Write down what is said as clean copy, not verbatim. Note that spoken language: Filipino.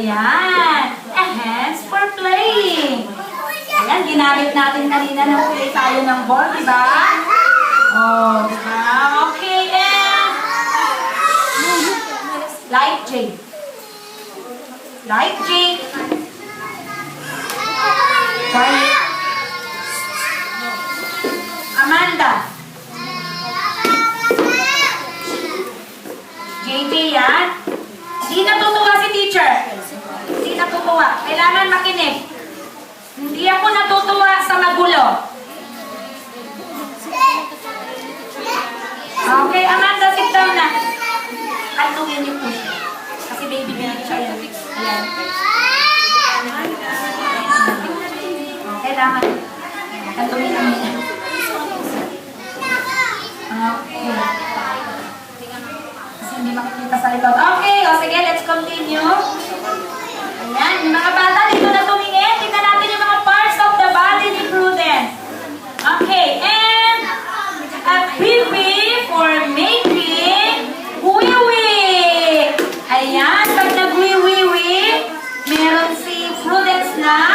Ayan. A hands for playing. Ayan, ginamit natin kanina na play tayo ng ball, diba? Oh, diba? Okay, and light J. Light J. Quiet. Amanda. JP yan. Hindi natutuwa si teacher. Hindi natutuwa. Kailangan makinig. Hindi ako natutuwa sa magulo. Okay, Amanda, sit down na. Kantuhin niyo po siya. Kasi baby siya yan. Ayan. Kailangan. Kantuhin namin. Okay. Kasi hindi makikita sa likod. Okay, o sige, let's continue. Ayan, yung mga bata dito na tumingin. Tingnan natin yung mga parts of the body ni Prudence. Okay, and a pipi for making wee-wee. Ayan, pag nag-wee-wee-wee, meron si Prudence na